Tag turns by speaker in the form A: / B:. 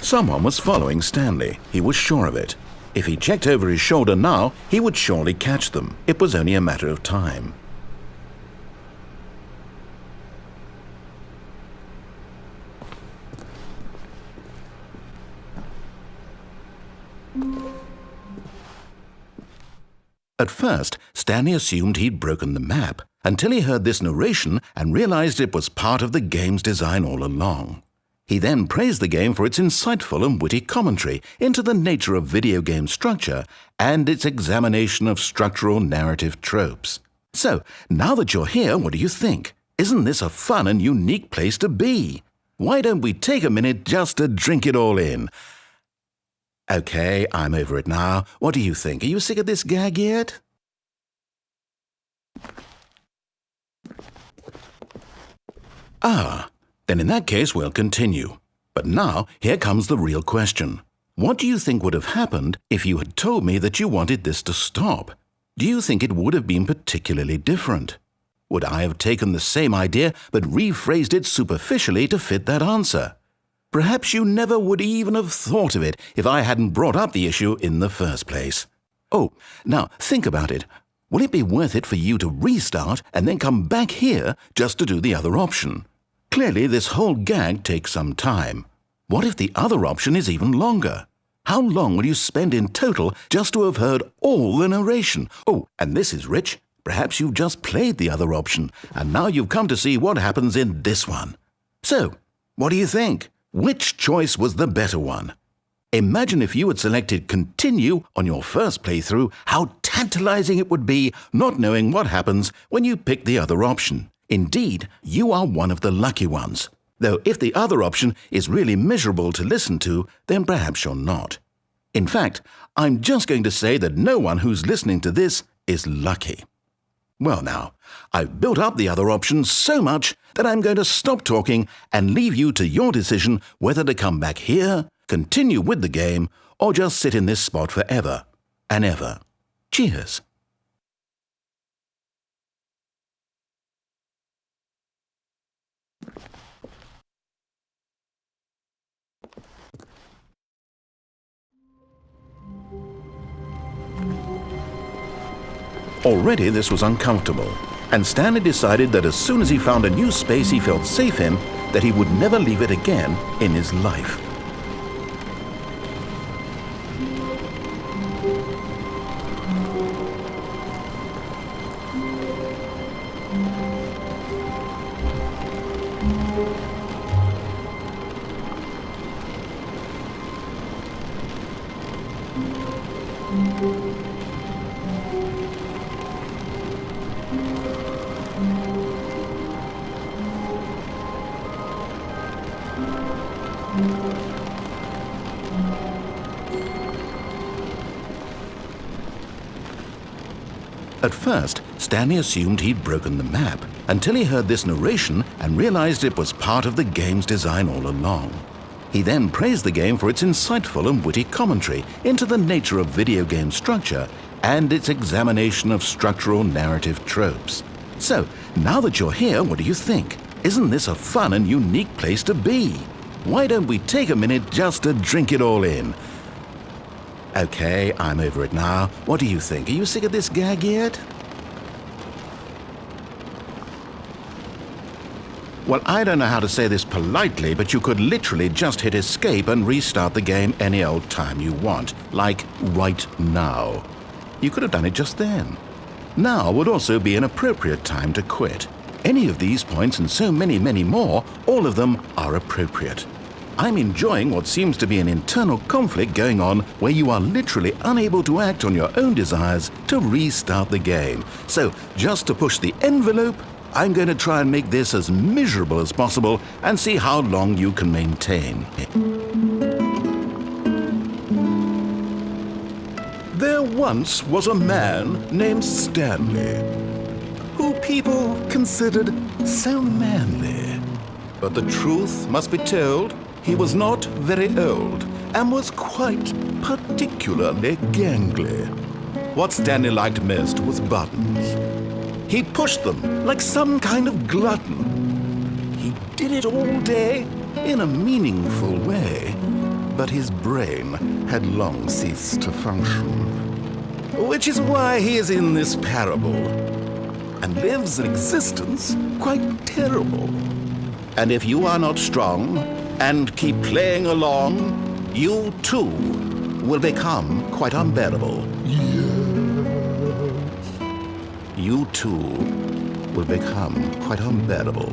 A: Someone was following Stanley. He was sure of it. If he checked over his shoulder now, he would surely catch them. It was only a matter of time. At first, Stanley assumed he'd broken the map, until he heard this narration and realized it was part of the game's design all along. He then praised the game for its insightful and witty commentary into the nature of video game structure and its examination of structural narrative tropes. So, now that you're here, what do you think? Isn't this a fun and unique place to be? Why don't we take a minute just to drink it all in? Okay, I'm over it now. What do you think? Are you sick of this gag yet? Then in that case we'll continue. But now, here comes the real question. What do you think would have happened if you had told me that you wanted this to stop? Do you think it would have been particularly different? Would I have taken the same idea but rephrased it superficially to fit that answer? Perhaps you never would even have thought of it if I hadn't brought up the issue in the first place. Oh, now think about it. Will it be worth it for you to restart and then come back here just to do the other option? Clearly, this whole gag takes some time. What if the other option is even longer? How long will you spend in total just to have heard all the narration? Oh, and this is rich. Perhaps you've just played the other option, and now you've come to see what happens in this one. So, what do you think? Which choice was the better one? Imagine if you had selected Continue on your first playthrough, how tantalizing it would be not knowing what happens when you pick the other option. Indeed, you are one of the lucky ones. Though if the other option is really miserable to listen to, then perhaps you're not. In fact, I'm just going to say that no one who's listening to this is lucky. Well now, I've built up the other option so much that I'm going to stop talking and leave you to your decision whether to come back here, continue with the game, or just sit in this spot forever and ever. Cheers. Already this was uncomfortable, and Stanley decided that as soon as he found a new space he felt safe in, that he would never leave it again in his life. At first, Stanley assumed he'd broken the map, until he heard this narration and realized it was part of the game's design all along. He then praised the game for its insightful and witty commentary into the nature of video game structure and its examination of structural narrative tropes. So, now that you're here, what do you think? Isn't this a fun and unique place to be? Why don't we take a minute just to drink it all in? Okay, I'm over it now. What do you think? Are you sick of this gag yet? Well, I don't know how to say this politely, but you could literally just hit escape and restart the game any old time you want, like right now. You could have done it just then. Now would also be an appropriate time to quit. Any of these points and so many, many more, all of them are appropriate. I'm enjoying what seems to be an internal conflict going on where you are literally unable to act on your own desires to restart the game. So, just to push the envelope, I'm going to try and make this as miserable as possible and see how long you can maintain. There once was a man named Stanley, who people considered so manly. But the truth must be told, he was not very old and was quite particularly gangly. What Stanley liked most was buttons. He pushed them like some kind of glutton. He did it all day in a meaningful way. but his brain had long ceased to function. Which is why he is in this parable, and lives an existence quite terrible. And if you are not strong, and keep playing along, you too will become quite unbearable. Yes. You too will become quite unbearable.